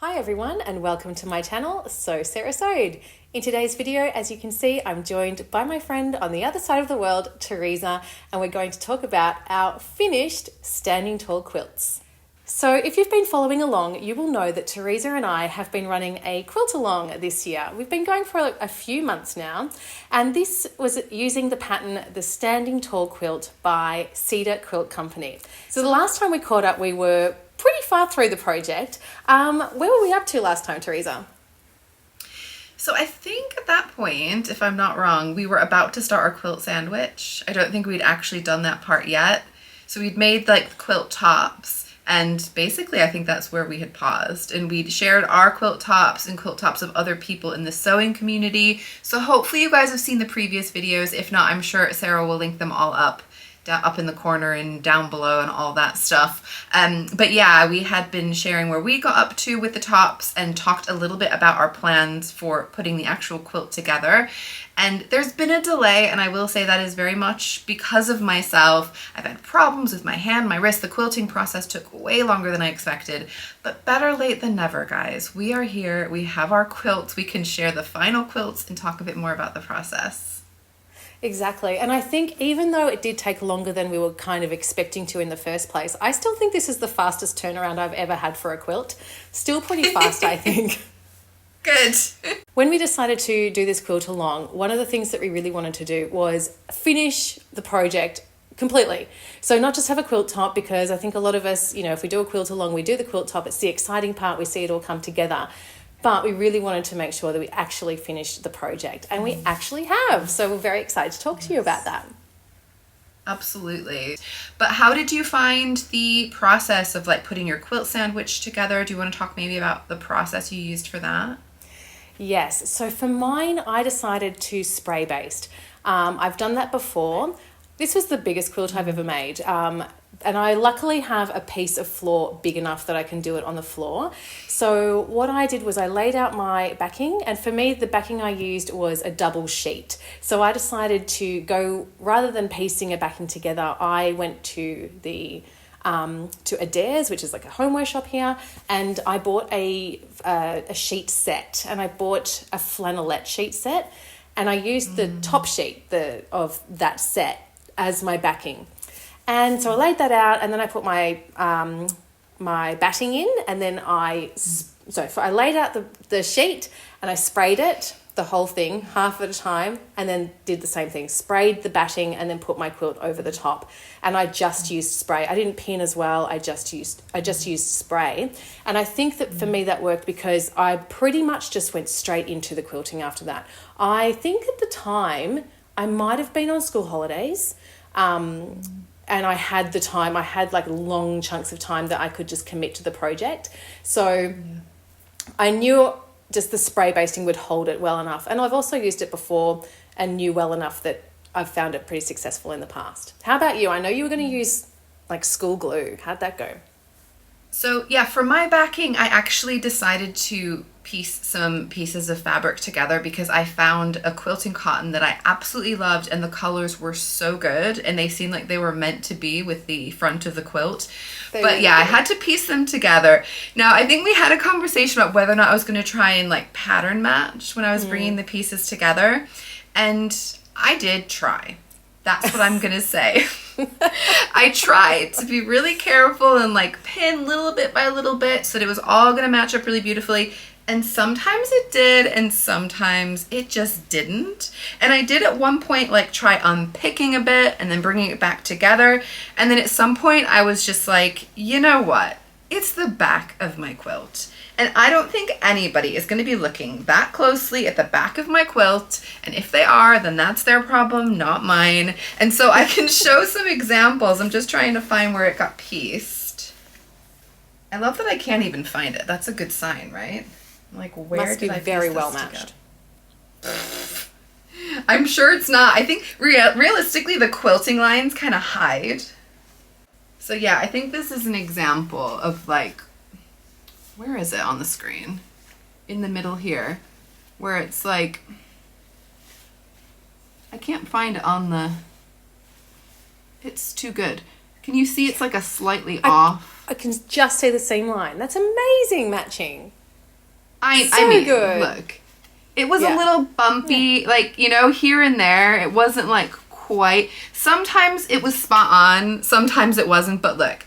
Hi everyone and welcome to my channel, So Sarah Sewed. In today's video, as you can see, I'm joined by my friend on the other side of the world, Theresa, and we're going to talk about our finished standing tall quilts. So if you've been following along, you will know that Theresa and I have been running a quilt along this year. We've been going for a few months now, and this was using the pattern, the Standing Tall Quilt by Cedar Quilt Company. So the last time we caught up, we were pretty far through the project. Where were we up to last time, Theresa? So I think at that point, if I'm not wrong, we were about to start our quilt sandwich. I don't think we'd actually done that part yet. So we'd made like quilt tops, and basically I think that's where we had paused, and we'd shared our quilt tops and quilt tops of other people in the sewing community. So hopefully you guys have seen the previous videos. If not, I'm sure Sarah will link them all up in the corner and down below and all that stuff. But yeah, we had been sharing where we got up to with the tops and talked a little bit about our plans for putting the actual quilt together. And there's been a delay, and I will say that is very much because of myself. I've had problems with my hand, my wrist. The quilting process took way longer than I expected, but better late than never, guys. We are here, we have our quilts, we can share the final quilts and talk a bit more about the process. Exactly. And I think even though it did take longer than we were kind of expecting to in the first place, I still think this is the fastest turnaround I've ever had for a quilt. Still pretty fast, I think. Good. When we decided to do this quilt along, one of the things that we really wanted to do was finish the project completely. So not just have a quilt top, because I think a lot of us, if we do a quilt along, we do the quilt top. It's the exciting part. We see it all come together. But we really wanted to make sure that we actually finished the project, and we actually have. So we're very excited to talk to you about that. Absolutely. But how did you find the process of like putting your quilt sandwich together? Do you want to talk maybe about the process you used for that? Yes. So for mine, I decided to spray based. I've done that before. This was the biggest quilt I've ever made. And I luckily have a piece of floor big enough that I can do it on the floor. So what I did was I laid out my backing, and for me, the backing I used was a double sheet. So I decided to go, rather than piecing a backing together, I went to to Adair's, which is like a homeware shop here, and I bought a sheet set, and I bought a flannelette sheet set, and I used the top sheet of that set as my backing. And so I laid that out, and then I put my my batting in, and then I laid out the sheet, and I sprayed it, the whole thing, half at a time, and then did the same thing, sprayed the batting, and then put my quilt over the top. And I just used spray. I didn't pin as well. I just used spray. And I think that for me that worked because I pretty much just went straight into the quilting after that. I think at the time I might have been on school holidays. And I had the time, I had like long chunks of time that I could just commit to the project. So I knew just the spray basting would hold it well enough. And I've also used it before and knew well enough that I've found it pretty successful in the past. How about you? I know you were going to use like school glue. How'd that go? So yeah, for my backing, I actually decided to piece some pieces of fabric together because I found a quilting cotton that I absolutely loved, and the colors were so good, and they seemed like they were meant to be with the front of the quilt. But yeah, I had to piece them together. Now, I think we had a conversation about whether or not I was going to try and like pattern match when I was bringing the pieces together, and I did try. That's what I'm going to say. I tried to be really careful and like pin little bit by little bit so that it was all going to match up really beautifully. And sometimes it did, and sometimes it just didn't. And I did at one point like try unpicking a bit and then bringing it back together. And then at some point I was just like, you know what? It's the back of my quilt. And I don't think anybody is going to be looking that closely at the back of my quilt. And if they are, then that's their problem, not mine. And so I can show some examples. I'm just trying to find where it got pieced. I love that I can't even find it. That's a good sign, right? Like, where must did be I very well matched. I'm sure it's not. I think realistically the quilting lines kind of hide. So yeah, I think this is an example of like, where is it on the screen? In the middle here, where it's like, I can't find it on the, it's too good. Can you see it's like a slightly off? I can just see the seam line. That's amazing matching. I mean, good. look, it was a little bumpy, like, you know, here and there. It wasn't like quite. Sometimes it was spot on, sometimes it wasn't, but look,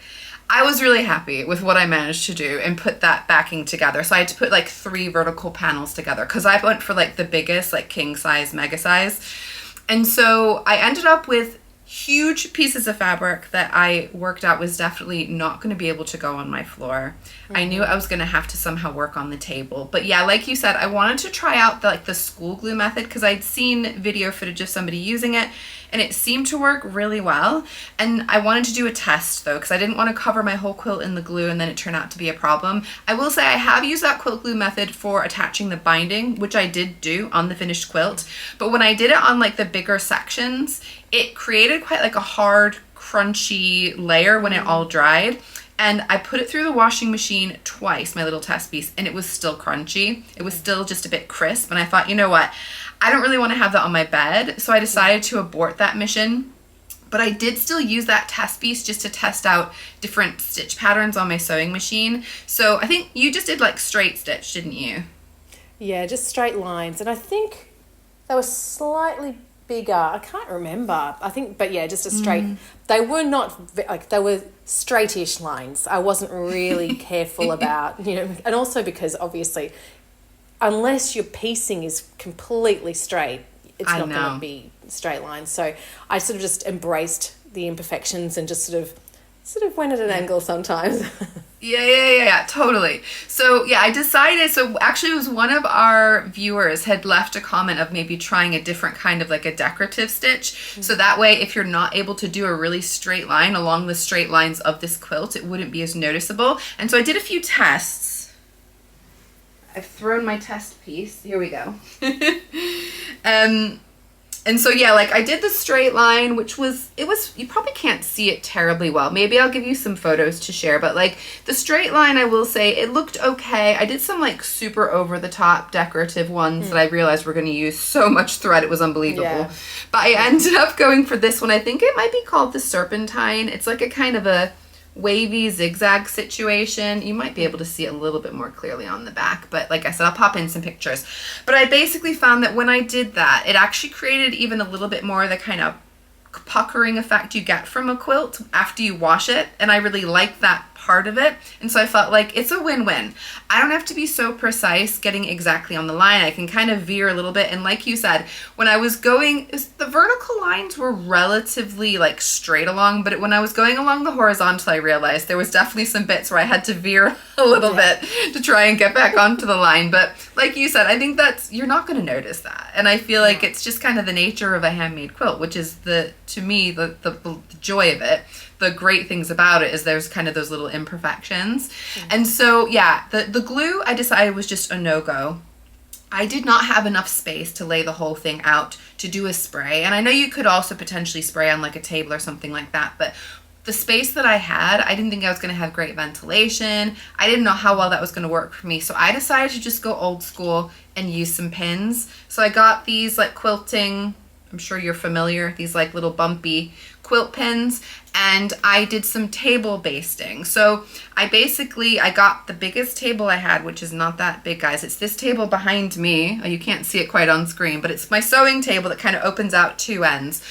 I was really happy with what I managed to do and put that backing together. So I had to put like 3 vertical panels together because I went for like the biggest, like king size, mega size. And so I ended up with huge pieces of fabric that I worked out was definitely not going to be able to go on my floor. I knew I was going to have to somehow work on the table. But yeah, like you said, I wanted to try out the school glue method because I'd seen video footage of somebody using it and it seemed to work really well. And I wanted to do a test though because I didn't want to cover my whole quilt in the glue and then it turned out to be a problem. I will say I have used that quilt glue method for attaching the binding, which I did do on the finished quilt. But when I did it on like the bigger sections, it created quite like a hard, crunchy layer when it all dried. And I put it through the washing machine twice, my little test piece, and it was still crunchy. It was still just a bit crisp. And I thought, you know what? I don't really want to have that on my bed. So I decided to abort that mission. But I did still use that test piece just to test out different stitch patterns on my sewing machine. So I think you just did like straight stitch, didn't you? Yeah, just straight lines. And I think they were slightly bigger. I can't remember. I think, but yeah, just a straight. They were not like, they were straightish lines. I wasn't really careful about, you know, and also because obviously, unless your piecing is completely straight, it's not going to be straight lines. So I sort of just embraced the imperfections and just sort of went at an angle sometimes. Yeah, totally. So yeah, I decided, so actually it was one of our viewers had left a comment of maybe trying a different kind of like a decorative stitch. So that way, if you're not able to do a really straight line along the straight lines of this quilt, it wouldn't be as noticeable. And so I did a few tests. I've thrown my test piece. Here we go. And so yeah, like I did the straight line, which was, you probably can't see it terribly well. Maybe I'll give you some photos to share, but like the straight line, I will say it looked okay. I did some like super over the top decorative ones that I realized were going to use so much thread. It was unbelievable. Yeah. But I ended up going for this one. I think it might be called the Serpentine. It's like a kind of a wavy zigzag situation. You might be able to see it a little bit more clearly on the back, but like I said, I'll pop in some pictures. But I basically found that when I did that, it actually created even a little bit more of the kind of puckering effect you get from a quilt after you wash it, and I really like that part of it. And so I felt like it's a win-win. I don't have to be so precise getting exactly on the line. I can kind of veer a little bit, and like you said, when I was going, the vertical lines were relatively like straight along, but when I was going along the horizontal, I realized there was definitely some bits where I had to veer a little bit to try and get back onto the line. But like you said, I think you're not going to notice that, and I feel like it's just kind of the nature of a handmade quilt, which is to me the joy of it. The great things about it is there's kind of those little imperfections. And so yeah, the glue I decided was just a no-go. I did not have enough space to lay the whole thing out to do a spray, and I know you could also potentially spray on like a table or something like that, but the space that I had, I didn't think I was going to have great ventilation. I didn't know how well that was going to work for me, so I decided to just go old school and use some pins. So I got these like Quilting, I'm sure you're familiar, these like little bumpy quilt pins, and I did some table basting. So I got the biggest table I had, which is not that big, guys. It's this table behind me. You can't see it quite on screen, but it's my sewing table that kind of opens out 2 ends.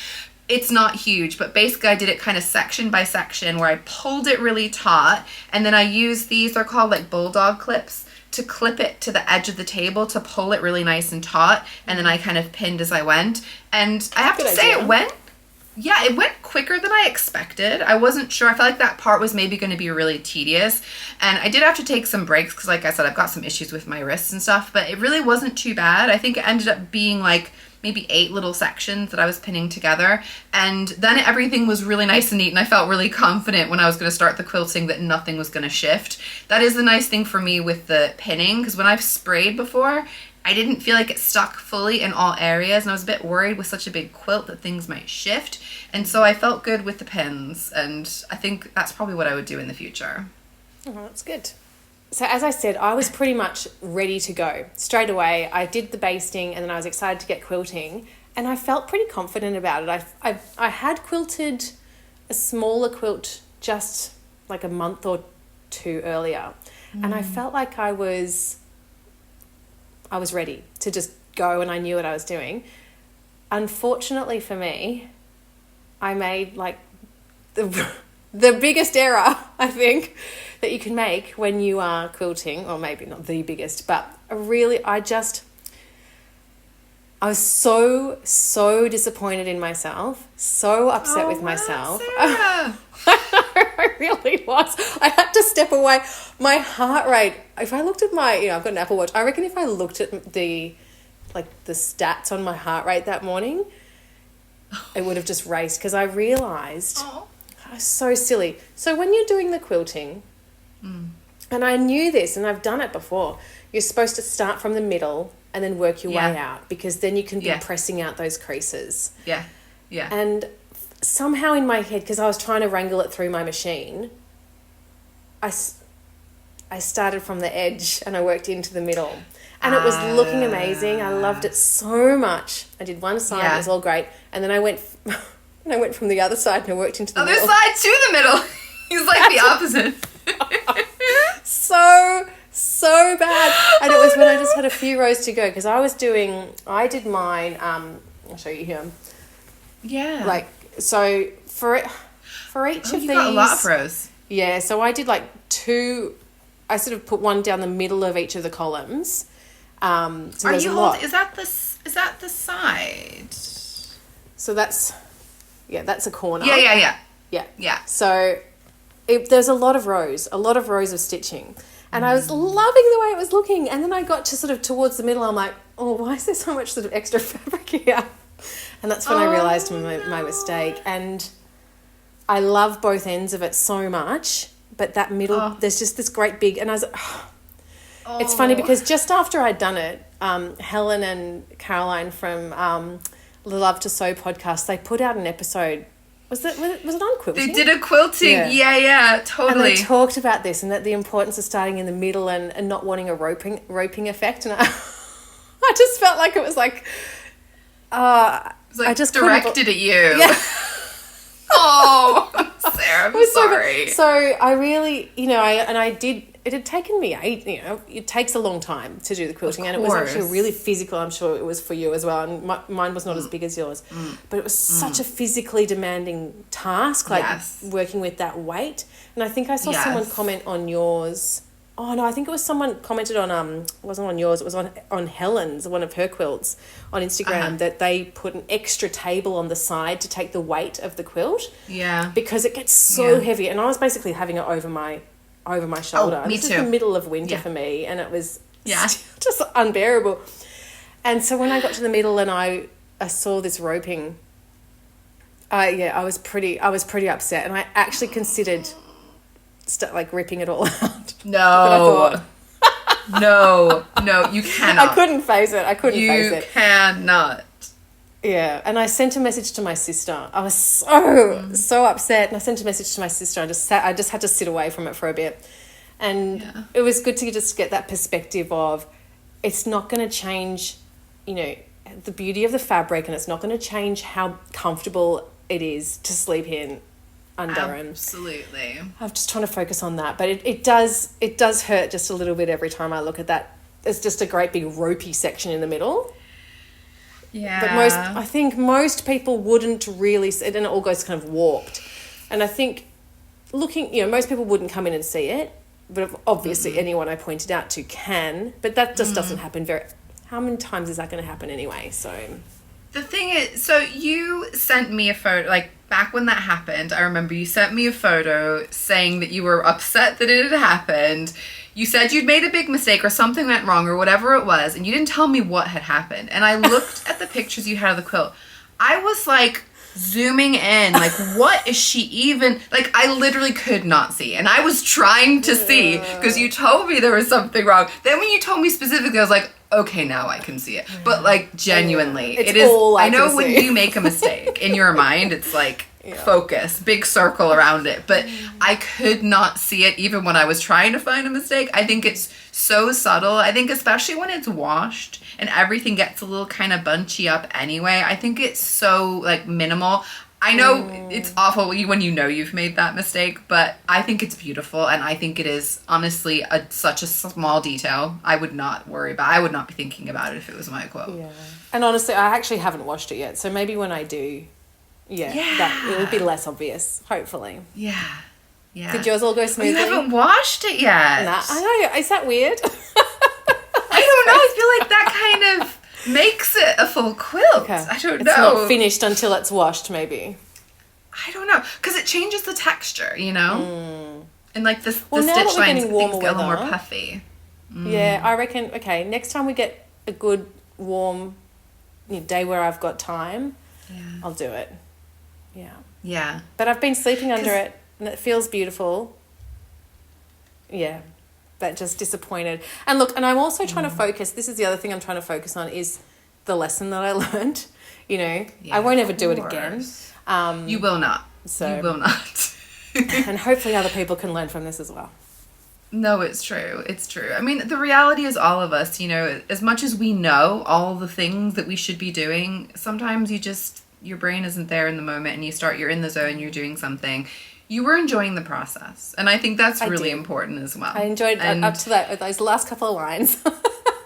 It's not huge, but basically I did it kind of section by section where I pulled it really taut, and then I used these, they're called like bulldog clips, to clip it to the edge of the table to pull it really nice and taut, and then I kind of pinned as I went. And I have to say it went quicker than I expected. I wasn't sure. I felt like that part was maybe going to be really tedious, and I did have to take some breaks because like I said, I've got some issues with my wrists and stuff, but it really wasn't too bad. I think it ended up being like maybe 8 little sections that I was pinning together, and then everything was really nice and neat, and I felt really confident when I was going to start the quilting that nothing was going to shift. That is the nice thing for me with the pinning, because when I've sprayed before, I didn't feel like it stuck fully in all areas, and I was a bit worried with such a big quilt that things might shift, and so I felt good with the pins, and I think that's probably what I would do in the future. Oh, that's good. So as I said, I was pretty much ready to go. Straight away, I did the basting, and then I was excited to get quilting, and I felt pretty confident about it. I had quilted a smaller quilt just like a month or 2 earlier, and I felt like I was I was ready to just go and I knew what I was doing. Unfortunately for me, I made like the biggest error, I think, that you can make when you are quilting, or maybe not the biggest, but really, I was so disappointed in myself, so upset with myself. Sarah. I really was. I had to step away. My heart rate, if I looked at my, I've got an Apple Watch. I reckon if I looked at the stats on my heart rate that morning, it would have just raced, because I realised I was so silly. So when you're doing the quilting, and I knew this and I've done it before, you're supposed to start from the middle and then work your way out, because then you can be pressing out those creases. Yeah, yeah. And somehow in my head, because I was trying to wrangle it through my machine, I started from the edge and I worked into the middle. And it was looking amazing. I loved it so much. I did one side, it was all great. And then I went from the other side and I worked into the middle. Other side to the middle. He's like the opposite. So bad. And it was when I just had a few rows to go, because I did mine, I'll show you here. Yeah. Like, so for each of these. You got a lot of rows. Yeah, so I did like 2, I sort of put one down the middle of each of the columns. So Are you holding, is that the side? So that's a corner. Yeah. So there's a lot of rows of stitching. And I was loving the way it was looking. And then I got to sort of towards the middle. I'm like, oh, why is there so much sort of extra fabric here? And that's when I realised my mistake. And I love both ends of it so much. But that middle, there's just this great big... And I was It's funny because just after I'd done it, Helen and Caroline from the Love to Sew podcast, they put out an episode. Was it on quilting? They did a quilting. Yeah, totally. And they talked about this and that the importance of starting in the middle and not wanting a roping effect. And I just felt like it was like... I just directed at you. Yeah. Oh, Sarah, I'm sorry. So I really, it had taken me it takes a long time to do the quilting, and it was actually really physical. I'm sure it was for you as well, and mine was not as big as yours, but it was such a physically demanding task, working with that weight. And I think I saw someone comment on yours. Oh no, I think it was someone commented on it wasn't on yours, it was on Helen's, one of her quilts on Instagram, that they put an extra table on the side to take the weight of the quilt. Yeah. Because it gets so heavy, and I was basically having it over my shoulder. Oh, me too. This is the middle of winter for me, and it was just unbearable. And so when I got to the middle and I saw this roping, I was pretty upset, and I actually considered ripping it all out. No, you cannot. I couldn't face it. You cannot. Yeah, and I sent a message to my sister. I was so upset, and I sent a message to my sister. I just had to sit away from it for a bit, and it was good to just get that perspective of it's not going to change, the beauty of the fabric, and it's not going to change how comfortable it is to sleep in. Absolutely. I'm just trying to focus on that, but it does hurt just a little bit every time I look at that. There's just a great big ropey section in the middle. Yeah. But I think most people wouldn't really see it, and it all goes kind of warped. And I think most people wouldn't come in and see it, but obviously anyone I pointed out to can, but that just doesn't happen how many times is that going to happen anyway? So the thing is, so you sent me a photo, back when that happened, I remember you sent me a photo saying that you were upset that it had happened. You said you'd made a big mistake or something went wrong or whatever it was, and you didn't tell me what had happened. And I looked at the pictures you had of the quilt. I was zooming in, what is she even, I literally could not see. And I was trying to see because you told me there was something wrong. Then when you told me specifically, I was like, okay, now I can see it. But genuinely, it is. I know when you make a mistake in your mind, it's focus, big circle around it. But I could not see it even when I was trying to find a mistake. I think it's so subtle. I think especially when it's washed and everything gets a little kind of bunchy up anyway, I think it's so minimal. I know it's awful when you know you've made that mistake, but I think it's beautiful, and I think it is honestly such a small detail. I would not worry about. I would not be thinking about it if it was my quilt. Yeah. And honestly, I actually haven't washed it yet, so maybe when I do, that it will be less obvious. Hopefully. Yeah. Yeah. Did yours all go smoothly? You haven't washed it yet. Nah, I know. Is that weird? I don't know. I feel like that kind of makes it a full quilt. Okay. I don't know. It's not finished until it's washed, maybe. I don't know. Because it changes the texture, you know? And like the Well, now that stitch we're lines, getting warmer things get a little more weather- puffy. Yeah, I reckon, okay, next time we get a good, warm day where I've got time, I'll do it. Yeah. Yeah. But I've been sleeping under it, and it feels beautiful. Yeah, but just disappointed. And look, and I'm also trying to focus, this is the other thing I'm trying to focus on, is the lesson that I learned. You know, I won't ever do it again. You will not. So- You will not. And hopefully other people can learn from this as well. No, it's true. It's true. I mean, the reality is all of us, you know, as much as we know all the things that we should be doing, sometimes your brain isn't there in the moment, and you're in the zone, you're doing something. You were enjoying the process. And I think that's really important as well. I enjoyed up to those last couple of lines.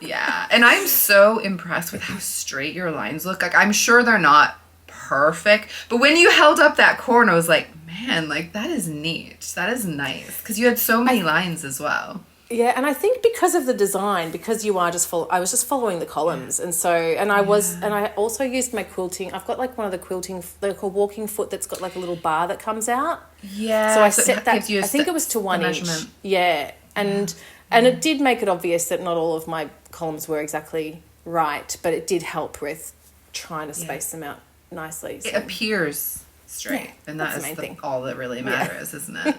Yeah. And I'm so impressed with how straight your lines look. Like, I'm sure they're not perfect, but when you held up that corner, I was like, man, like, that is neat. That is nice. Because you had so many lines as well. Yeah, and I think because of the design, because you are I was just following the columns, and so, and I also used my quilting. I've got like one of the quilting, like a walking foot that's got like a little bar that comes out. Yeah. So I set that. I gives think it was to 1 inch. measurement. Yeah, and it did make it obvious that not all of my columns were exactly right, but it did help with trying to space them out nicely. So. It appears straight, and that's that the main is thing. all that really matters, isn't it?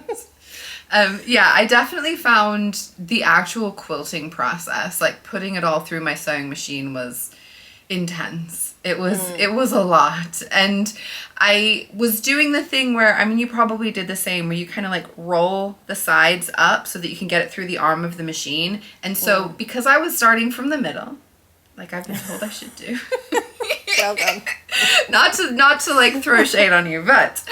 Yeah, I definitely found the actual quilting process, like putting it all through my sewing machine, was intense. It was a lot. And I was doing the thing where, I mean, you probably did the same, where you kind of like roll the sides up so that you can get it through the arm of the machine. And so because I was starting from the middle, like I've been told I should do. Well done. not to like throw shade on you, but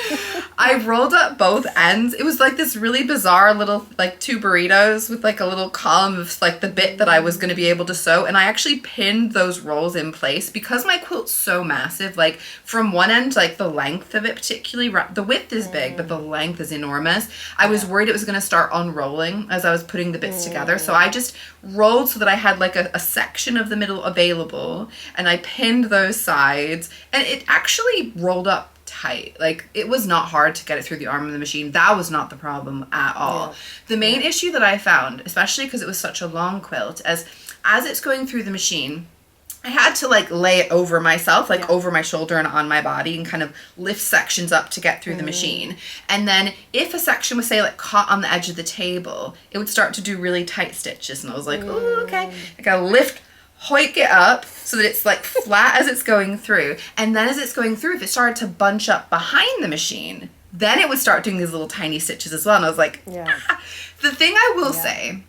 I rolled up both ends. It was like this really bizarre little like two burritos with like a little column of like the bit that I was going to be able to sew, and I actually pinned those rolls in place because my quilt's so massive. Like from one end, like the length of it particularly, the width is big, but the length is enormous. I was worried it was going to start unrolling as I was putting the bits together, so I just rolled so that I had like a section of the middle available, and I pinned those sides, and it actually rolled up tight. Like, it was not hard to get it through the arm of the machine. That was not the problem at all. Yeah. The main issue that I found, especially because it was such a long quilt, as it's going through the machine, I had to like lay it over myself, like over my shoulder and on my body, and kind of lift sections up to get through the machine. And then if a section was, say, like caught on the edge of the table, it would start to do really tight stitches. And I was like, oh, okay. I gotta hoik it up so that it's like flat as it's going through. And then as it's going through, if it started to bunch up behind the machine, then it would start doing these little tiny stitches as well. And I was like, The thing I will say,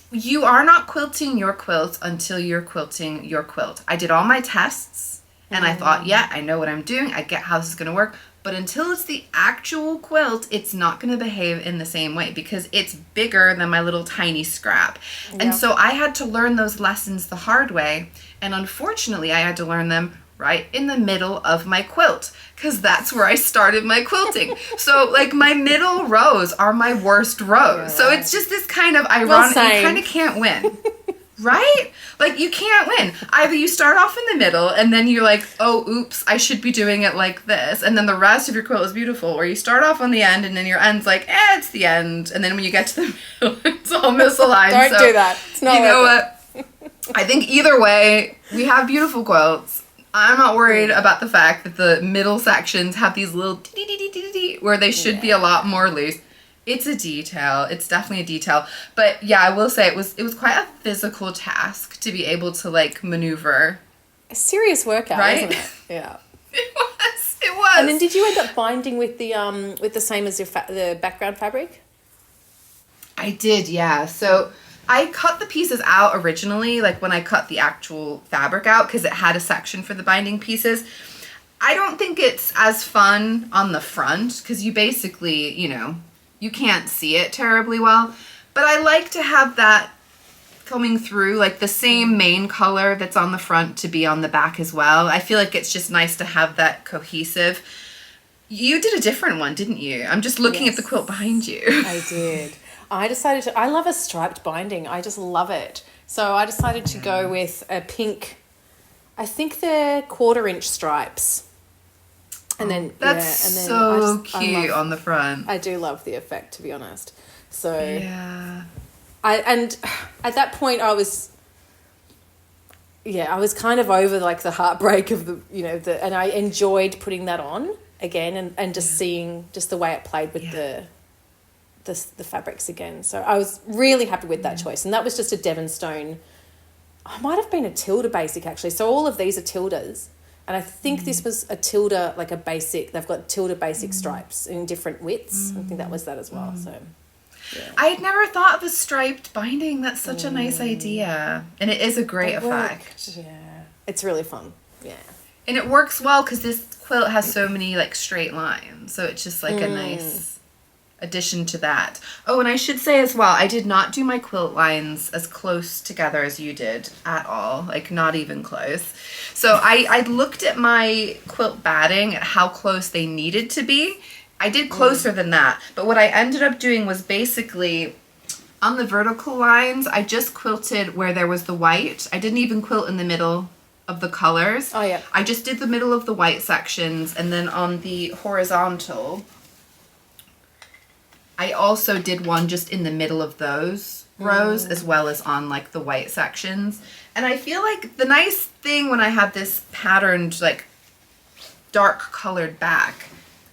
you are not quilting your quilt until you're quilting your quilt. I did all my tests, and I thought, yeah, I know what I'm doing. I get how this is going to work. But until it's the actual quilt, it's not going to behave in the same way because it's bigger than my little tiny scrap. And so I had to learn those lessons the hard way. And unfortunately, I had to learn them right in the middle of my quilt because that's where I started my quilting. So like my middle rows are my worst rows. So it's just this kind of ironic, you kind of can't win. Right? Like you can't win. Either you start off in the middle and then you're like, oh, oops, I should be doing it like this. And then the rest of your quilt is beautiful. Or you start off on the end and then your end's like, it's the end. And then when you get to the middle, it's all misaligned. Don't do that. It's not, you know what? I think either way, we have beautiful quilts. I'm not worried about the fact that the middle sections have these little where they should be a lot more loose. It's a detail. It's definitely a detail. But yeah, I will say it was quite a physical task to be able to like maneuver. A serious workout, right? Wasn't it? Yeah. It was. And then did you end up binding with the same as your the background fabric? I did, yeah. So I cut the pieces out originally, like when I cut the actual fabric out, because it had a section for the binding pieces. I don't think it's as fun on the front because you basically, you can't see it terribly well. But I like to have that coming through, like the same main color that's on the front to be on the back as well. I feel like it's just nice to have that cohesive. You did a different one, didn't you? I'm just looking at the quilt behind you. I did. I love a striped binding. I just love it. So I decided to go with a pink, I think they're 1/4-inch stripes. And then that's cute on the front. I do love the effect, to be honest. So yeah. And at that point I was kind of over like the heartbreak of and I enjoyed putting that on again and just seeing just the way it played with the fabrics again. So I was really happy with that choice. And that was just a Devon Stone. I might have been a Tilda basic actually. So all of these are Tildas. And I think this was a Tilda, like a basic. They've got Tilda basic stripes in different widths. I think that was that as well. So yeah. I had never thought of a striped binding. That's such a nice idea. And it is a great effect. Yeah. It's really fun. Yeah. And it works well because this quilt has so many like straight lines. So it's just like a nice addition to that. Oh, and I should say as well, I did not do my quilt lines as close together as you did at all. Like not even close. So I looked at my quilt batting at how close they needed to be. I did closer than that. But what I ended up doing was basically on the vertical lines, I just quilted where there was the white. I didn't even quilt in the middle of the colors. Oh, yeah. I just did the middle of the white sections, and then on the horizontal, I also did one just in the middle of those rows as well as on like the white sections. And I feel like the nice thing when I have this patterned like dark colored back,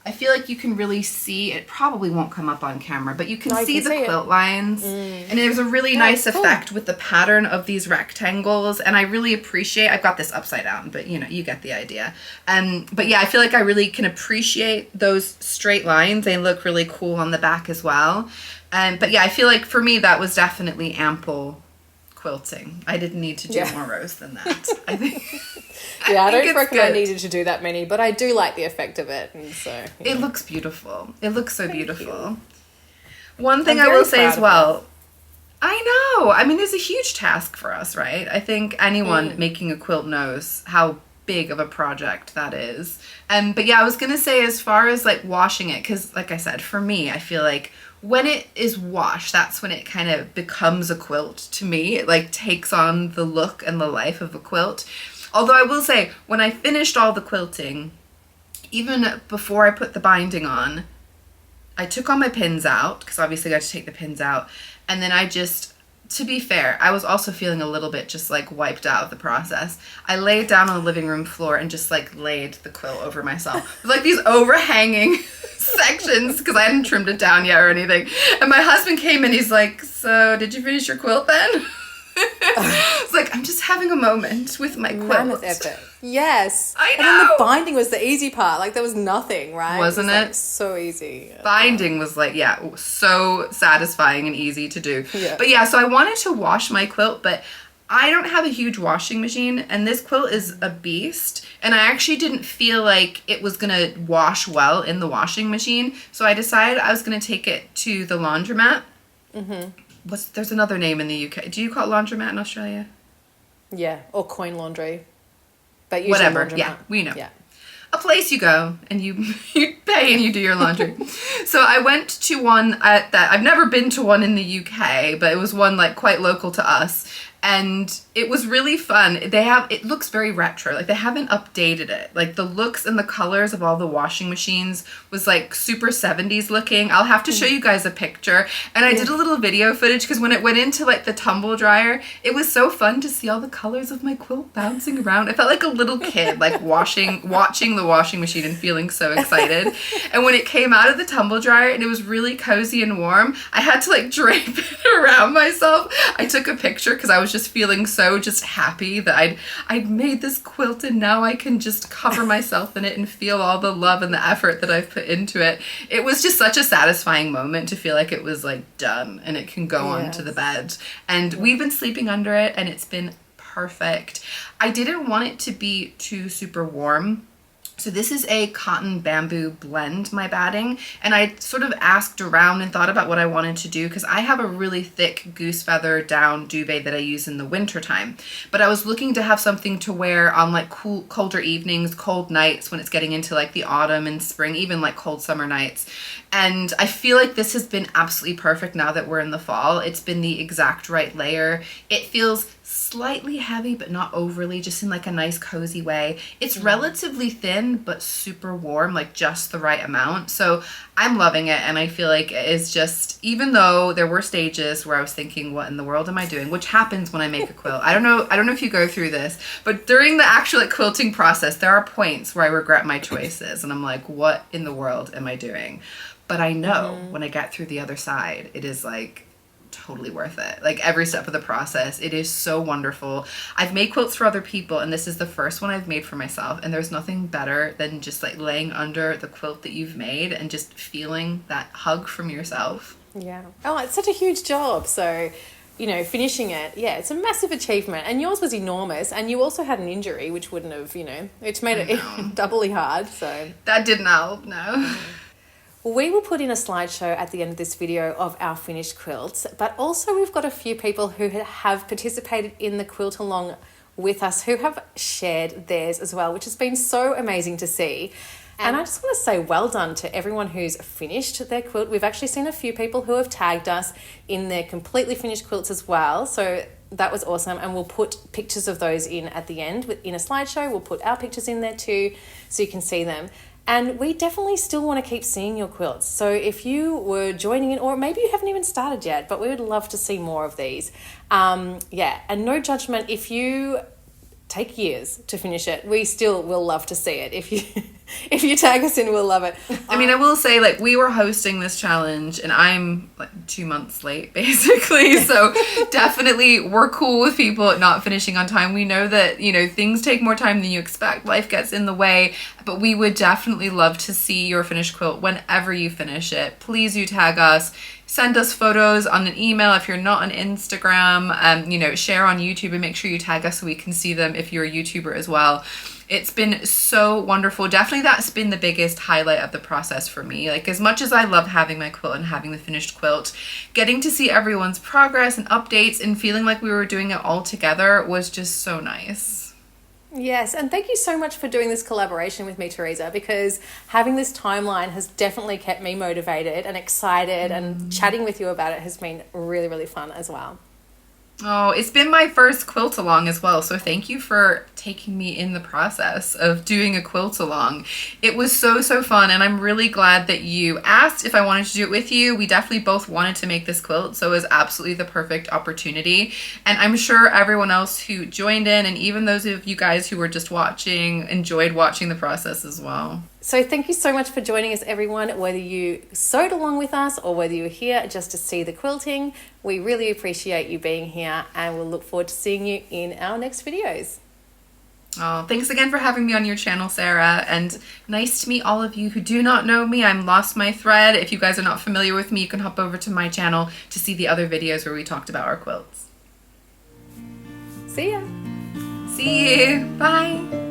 I feel like you can really see, it probably won't come up on camera, but you can see the quilt lines. And there's a really nice effect with the pattern of these rectangles. And I really appreciate, I've got this upside down, but you get the idea. But yeah, I feel like I really can appreciate those straight lines. They look really cool on the back as well. But yeah, I feel like for me, that was definitely ample quilting. I didn't need to do more rows than that. I think. I don't reckon I needed to do that many, but I do like the effect of it, and so it looks beautiful. It looks so beautiful. One thing I will say as well, I know. I mean, there's a huge task for us, right? I think anyone making a quilt knows how big of a project that is. But yeah, I was gonna say as far as like washing it, because like I said, for me, I feel like when it is washed, that's when it kind of becomes a quilt to me. It like takes on the look and the life of a quilt. Although I will say, when I finished all the quilting, even before I put the binding on, I took all my pins out, because obviously I got to take the pins out, and then I just, to be fair, I was also feeling a little bit just like wiped out of the process. I laid down on the living room floor and just like laid the quilt over myself. With like these overhanging sections, because I hadn't trimmed it down yet or anything. And my husband came in, he's like, so did you finish your quilt then? It's like, I'm just having a moment with my quilt. Mammoth effort. Yes. I know. And then the binding was the easy part. Like, there was nothing, right? Wasn't it? Like, so easy. Binding was like, so satisfying and easy to do. Yeah. But yeah, so I wanted to wash my quilt, but I don't have a huge washing machine, and this quilt is a beast, and I actually didn't feel like it was gonna wash well in the washing machine, so I decided I was gonna take it to the laundromat. There's another name in the UK. Do you call it laundromat in Australia? Yeah, or coin laundry. But usually whatever. laundromat. Yeah, we know. Yeah. A place you go and you pay and you do your laundry. So I went to one I've never been to one in the UK, but it was one like quite local to us. And it was really fun. It looks very retro. Like they haven't updated it. Like the looks and the colors of all the washing machines was like super 70s looking. I'll have to show you guys a picture. And I did a little video footage because when it went into like the tumble dryer, it was so fun to see all the colors of my quilt bouncing around. I felt like a little kid like watching the washing machine and feeling so excited. And when it came out of the tumble dryer and it was really cozy and warm, I had to like drape it around myself. I took a picture because I was just feeling so just happy that I'd made this quilt and now I can just cover myself in it and feel all the love and the effort that I've put into it. It was just such a satisfying moment to feel like it was like done and it can go onto the bed. And we've been sleeping under it and it's been perfect. I didn't want it to be too super warm So this is a cotton bamboo blend, my batting, and I sort of asked around and thought about what I wanted to do because I have a really thick goose feather down duvet that I use in the winter time. But I was looking to have something to wear on like colder evenings, cold nights when it's getting into like the autumn and spring, even like cold summer nights. And I feel like this has been absolutely perfect now that we're in the fall. It's been the exact right layer. It feels slightly heavy, but not overly, just in like a nice cozy way. It's relatively thin, but super warm, like just the right amount. So I'm loving it. And I feel like it is just, even though there were stages where I was thinking, what in the world am I doing? Which happens when I make a quilt. I don't know if you go through this, but during the actual like quilting process, there are points where I regret my choices and I'm like, what in the world am I doing? But I know when I get through the other side, it is like totally worth it. Like every step of the process, it is so wonderful. I've made quilts for other people and this is the first one I've made for myself, and there's nothing better than just like laying under the quilt that you've made and just feeling that hug from yourself. Yeah. Oh, it's such a huge job. So, you know, finishing it, yeah, it's a massive achievement. And yours was enormous. And you also had an injury, which wouldn't have, you know, which made it doubly hard. So that didn't help, no. We will put in a slideshow at the end of this video of our finished quilts, but also we've got a few people who have participated in the quilt along with us who have shared theirs as well, which has been so amazing to see. And I just want to say well done to everyone who's finished their quilt. We've actually seen a few people who have tagged us in their completely finished quilts as well. So that was awesome. And we'll put pictures of those in at the end in a slideshow. We'll put our pictures in there too, so you can see them. And we definitely still want to keep seeing your quilts. So if you were joining in, or maybe you haven't even started yet, but we would love to see more of these. Yeah, and no judgment if you take years to finish it. We still will love to see it. If you tag us in, we'll love it. I mean, I will say, like, we were hosting this challenge and I'm like 2 months late basically. So definitely we're cool with people not finishing on time. We know that, you know, things take more time than you expect. Life gets in the way, but we would definitely love to see your finished quilt whenever you finish it. Please do tag us. Send us photos on an email if you're not on Instagram. You know, share on YouTube and make sure you tag us so we can see them if you're a YouTuber as well. It's been so wonderful. Definitely that's been the biggest highlight of the process for me. Like, as much as I love having my quilt and having the finished quilt, getting to see everyone's progress and updates and feeling like we were doing it all together was just so nice. Yes, and thank you so much for doing this collaboration with me, Theresa, because having this timeline has definitely kept me motivated and excited, and chatting with you about it has been really, really fun as well. Oh, it's been my first quilt along as well, so thank you for taking me in the process of doing a quilt along. It was so fun, and I'm really glad that you asked if I wanted to do it with you. We definitely both wanted to make this quilt, so it was absolutely the perfect opportunity. And I'm sure everyone else who joined in, and even those of you guys who were just watching, enjoyed watching the process as well. So thank you so much for joining us, everyone, whether you sewed along with us or whether you were here just to see the quilting. We really appreciate you being here, and we'll look forward to seeing you in our next videos. Oh, thanks again for having me on your channel, Sarah, and nice to meet all of you who do not know me. I'm Lost My Thread. If you guys are not familiar with me, you can hop over to my channel to see the other videos where we talked about our quilts. See ya. See you. Bye.